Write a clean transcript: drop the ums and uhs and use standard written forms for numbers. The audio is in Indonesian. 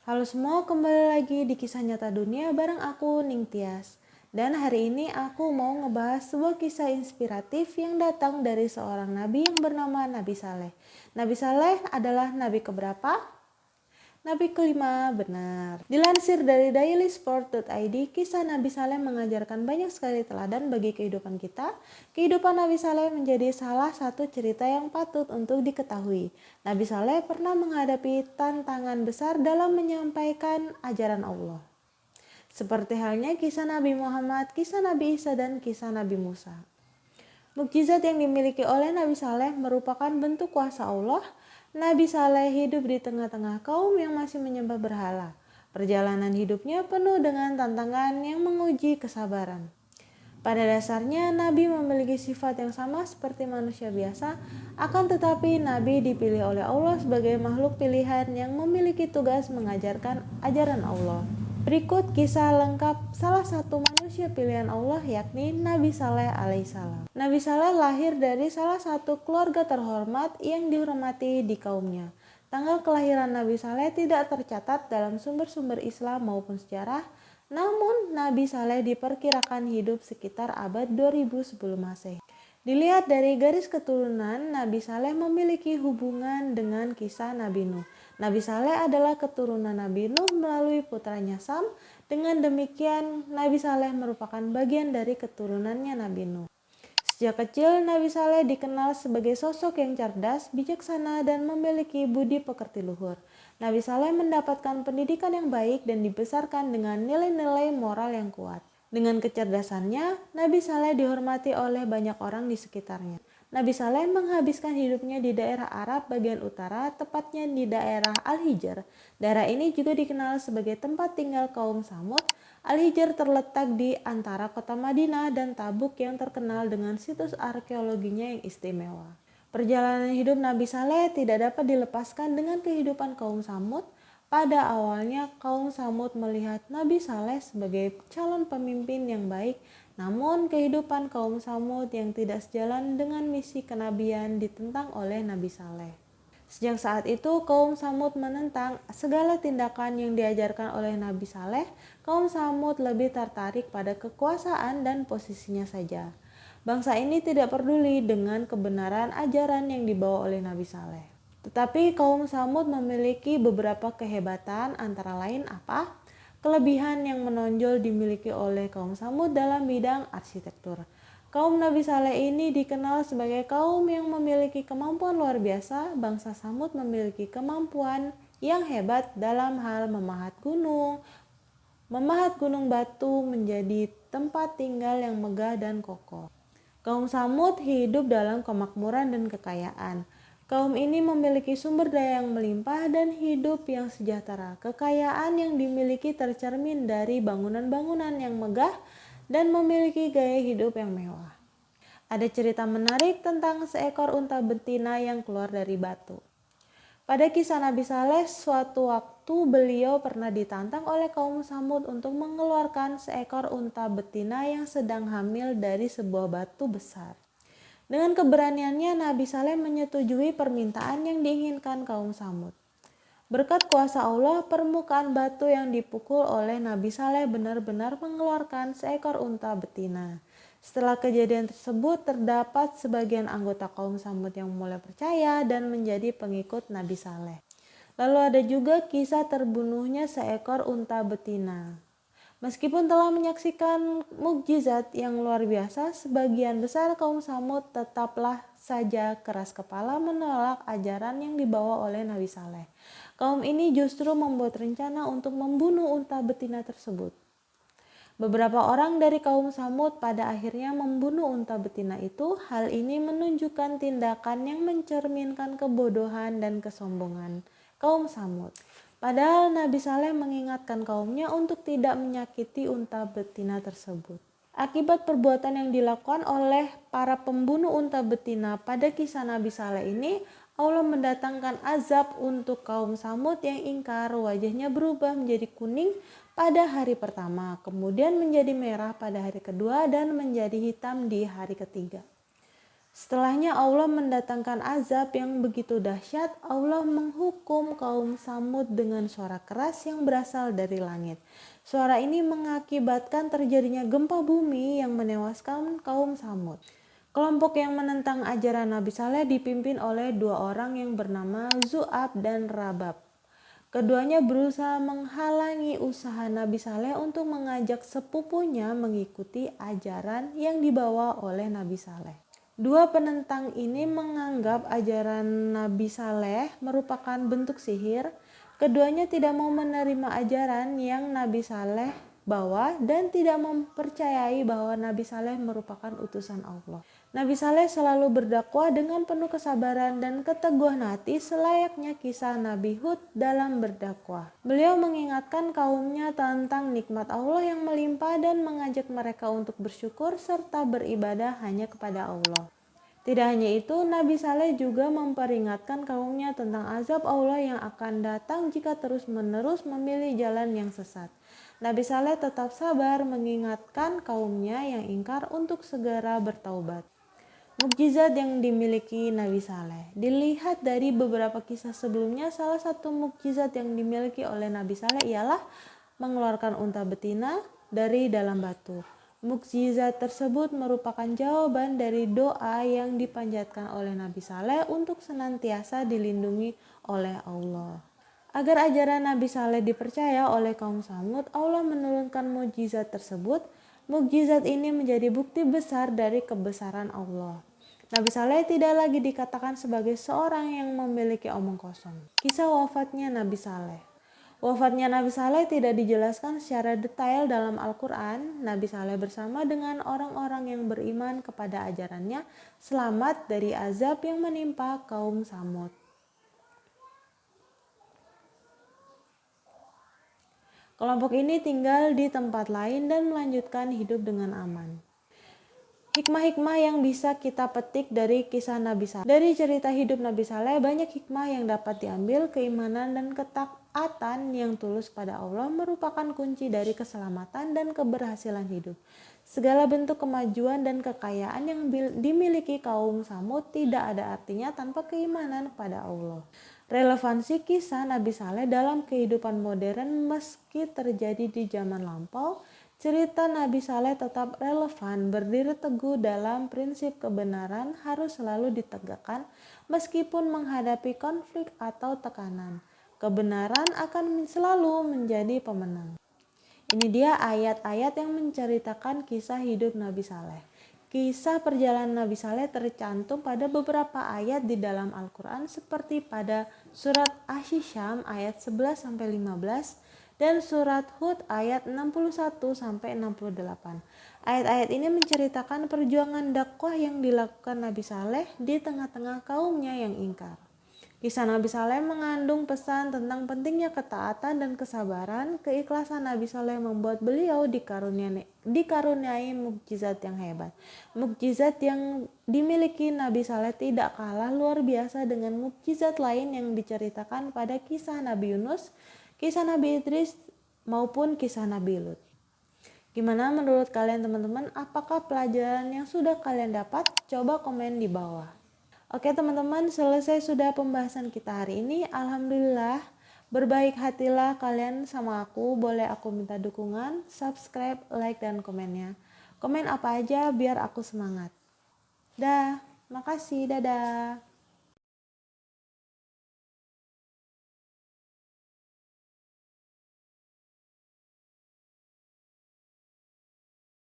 Halo semua, kembali lagi di Kisah Nyata Dunia bareng aku, Ning Tias. Dan hari ini aku mau ngebahas sebuah kisah inspiratif yang datang dari seorang nabi yang bernama Nabi Saleh. Nabi Saleh adalah nabi keberapa? Nabi kelima, benar. Dilansir dari dailysport.id, kisah Nabi Saleh mengajarkan banyak sekali teladan bagi kehidupan kita. Kehidupan Nabi Saleh menjadi salah satu cerita yang patut untuk diketahui. Nabi Saleh pernah menghadapi tantangan besar dalam menyampaikan ajaran Allah. Seperti halnya kisah Nabi Muhammad, kisah Nabi Isa, dan kisah Nabi Musa. Mukjizat yang dimiliki oleh Nabi Saleh merupakan bentuk kuasa Allah. Nabi Saleh hidup di tengah-tengah kaum yang masih menyembah berhala. Perjalanan hidupnya penuh dengan tantangan yang menguji kesabaran. Pada dasarnya, Nabi memiliki sifat yang sama seperti manusia biasa, akan tetapi Nabi dipilih oleh Allah sebagai makhluk pilihan yang memiliki tugas mengajarkan ajaran Allah. Berikut kisah lengkap salah satu manusia pilihan Allah, yakni Nabi Saleh alaihissalam. Nabi Saleh lahir dari salah satu keluarga terhormat yang dihormati di kaumnya. Tanggal kelahiran Nabi Saleh tidak tercatat dalam sumber-sumber Islam maupun sejarah, namun Nabi Saleh diperkirakan hidup sekitar abad 2000 sebelum Masehi. Dilihat dari garis keturunan, Nabi Saleh memiliki hubungan dengan kisah Nabi Nuh. Nabi Saleh adalah keturunan Nabi Nuh melalui putranya Sam. Dengan demikian, Nabi Saleh merupakan bagian dari keturunannya Nabi Nuh. Sejak kecil, Nabi Saleh dikenal sebagai sosok yang cerdas, bijaksana, dan memiliki budi pekerti luhur. Nabi Saleh mendapatkan pendidikan yang baik dan dibesarkan dengan nilai-nilai moral yang kuat. Dengan kecerdasannya, Nabi Saleh dihormati oleh banyak orang di sekitarnya. Nabi Saleh menghabiskan hidupnya di daerah Arab bagian utara, tepatnya di daerah Al-Hijr. Daerah ini juga dikenal sebagai tempat tinggal kaum Samud. Al-Hijr terletak di antara kota Madinah dan Tabuk yang terkenal dengan situs arkeologinya yang istimewa. Perjalanan hidup Nabi Saleh tidak dapat dilepaskan dengan kehidupan kaum Samud. Pada awalnya, kaum Samud melihat Nabi Saleh sebagai calon pemimpin yang baik, namun kehidupan kaum Samud yang tidak sejalan dengan misi kenabian ditentang oleh Nabi Saleh. Sejak saat itu, kaum Samud menentang segala tindakan yang diajarkan oleh Nabi Saleh. Kaum Samud lebih tertarik pada kekuasaan dan posisinya saja. Bangsa ini tidak peduli dengan kebenaran ajaran yang dibawa oleh Nabi Saleh. Tetapi kaum Samud memiliki beberapa kehebatan, antara lain apa? Kelebihan yang menonjol dimiliki oleh kaum Samud dalam bidang arsitektur. Kaum Nabi Saleh ini dikenal sebagai kaum yang memiliki kemampuan luar biasa. Bangsa Samud memiliki kemampuan yang hebat dalam hal memahat gunung batu menjadi tempat tinggal yang megah dan kokoh. Kaum Samud hidup dalam kemakmuran dan kekayaan. Kaum ini memiliki sumber daya yang melimpah dan hidup yang sejahtera. Kekayaan yang dimiliki tercermin dari bangunan-bangunan yang megah dan memiliki gaya hidup yang mewah. Ada cerita menarik tentang seekor unta betina yang keluar dari batu. Pada kisah Nabi Saleh, suatu waktu beliau pernah ditantang oleh kaum Samud untuk mengeluarkan seekor unta betina yang sedang hamil dari sebuah batu besar. Dengan keberaniannya, Nabi Saleh menyetujui permintaan yang diinginkan kaum Samud. Berkat kuasa Allah, permukaan batu yang dipukul oleh Nabi Saleh benar-benar mengeluarkan seekor unta betina. Setelah kejadian tersebut, terdapat sebagian anggota kaum Samud yang mulai percaya dan menjadi pengikut Nabi Saleh. Lalu ada juga kisah terbunuhnya seekor unta betina. Meskipun telah menyaksikan mukjizat yang luar biasa, sebagian besar kaum Samud tetaplah saja keras kepala menolak ajaran yang dibawa oleh Nabi Saleh. Kaum ini justru membuat rencana untuk membunuh unta betina tersebut. Beberapa orang dari kaum Samud pada akhirnya membunuh unta betina itu. Hal ini menunjukkan tindakan yang mencerminkan kebodohan dan kesombongan kaum Samud. Padahal Nabi Saleh mengingatkan kaumnya untuk tidak menyakiti unta betina tersebut. Akibat perbuatan yang dilakukan oleh para pembunuh unta betina pada kisah Nabi Saleh ini, Allah mendatangkan azab untuk kaum Samud yang ingkar. Wajahnya berubah menjadi kuning pada hari pertama, kemudian menjadi merah pada hari kedua, dan menjadi hitam di hari ketiga. Setelahnya Allah mendatangkan azab yang begitu dahsyat. Allah menghukum kaum Samud dengan suara keras yang berasal dari langit. Suara ini mengakibatkan terjadinya gempa bumi yang menewaskan kaum Samud. Kelompok yang menentang ajaran Nabi Saleh dipimpin oleh dua orang yang bernama Zu'ab dan Rabab. Keduanya berusaha menghalangi usaha Nabi Saleh untuk mengajak sepupunya mengikuti ajaran yang dibawa oleh Nabi Saleh. Dua penentang ini menganggap ajaran Nabi Saleh merupakan bentuk sihir. Keduanya tidak mau menerima ajaran yang Nabi Saleh bawa dan tidak mempercayai bahwa Nabi Saleh merupakan utusan Allah. Nabi Saleh selalu berdakwah dengan penuh kesabaran dan keteguhan hati selayaknya kisah Nabi Hud dalam berdakwah. Beliau mengingatkan kaumnya tentang nikmat Allah yang melimpah dan mengajak mereka untuk bersyukur serta beribadah hanya kepada Allah. Tidak hanya itu, Nabi Saleh juga memperingatkan kaumnya tentang azab Allah yang akan datang jika terus-menerus memilih jalan yang sesat. Nabi Saleh tetap sabar mengingatkan kaumnya yang ingkar untuk segera bertaubat. Mukjizat yang dimiliki Nabi Saleh. Dilihat dari beberapa kisah sebelumnya, salah satu mukjizat yang dimiliki oleh Nabi Saleh ialah mengeluarkan unta betina dari dalam batu. Mukjizat tersebut merupakan jawaban dari doa yang dipanjatkan oleh Nabi Saleh untuk senantiasa dilindungi oleh Allah. Agar ajaran Nabi Saleh dipercaya oleh kaum Samud, Allah menurunkan mukjizat tersebut. Mukjizat ini menjadi bukti besar dari kebesaran Allah. Nabi Saleh tidak lagi dikatakan sebagai seorang yang memiliki omong kosong. Kisah wafatnya Nabi Saleh. Wafatnya Nabi Saleh tidak dijelaskan secara detail dalam Al-Quran. Nabi Saleh bersama dengan orang-orang yang beriman kepada ajarannya selamat dari azab yang menimpa kaum Samud. Kelompok ini tinggal di tempat lain dan melanjutkan hidup dengan aman. Hikmah-hikmah yang bisa kita petik dari kisah Nabi Saleh. Dari cerita hidup Nabi Saleh, banyak hikmah yang dapat diambil. Keimanan dan ketaatan yang tulus pada Allah merupakan kunci dari keselamatan dan keberhasilan hidup. Segala bentuk kemajuan dan kekayaan yang dimiliki kaum Samud tidak ada artinya tanpa keimanan pada Allah. Relevansi kisah Nabi Saleh dalam kehidupan modern meski terjadi di zaman lampau, cerita Nabi Saleh tetap relevan. Berdiri teguh dalam prinsip kebenaran harus selalu ditegakkan meskipun menghadapi konflik atau tekanan. Kebenaran akan selalu menjadi pemenang. Ini dia ayat-ayat yang menceritakan kisah hidup Nabi Saleh. Kisah perjalanan Nabi Saleh tercantum pada beberapa ayat di dalam Al-Quran seperti pada surat Asy-Syam ayat 11-15 dan surat Hud ayat 61-68. Ayat-ayat ini menceritakan perjuangan dakwah yang dilakukan Nabi Saleh di tengah-tengah kaumnya yang ingkar. Kisah Nabi Saleh mengandung pesan tentang pentingnya ketaatan dan kesabaran. Keikhlasan Nabi Saleh membuat beliau dikaruniai mukjizat yang hebat. Mukjizat yang dimiliki Nabi Saleh tidak kalah luar biasa dengan mukjizat lain yang diceritakan pada kisah Nabi Yunus, kisah Nabi Idris, maupun kisah Nabi Lut. Gimana menurut kalian teman-teman? Apakah pelajaran yang sudah kalian dapat? Coba komen di bawah. Oke teman-teman, selesai sudah pembahasan kita hari ini. Alhamdulillah, berbaik hatilah kalian sama aku. Boleh aku minta dukungan, subscribe, like, dan komennya. Komen apa aja biar aku semangat. Dah, makasih, dadah.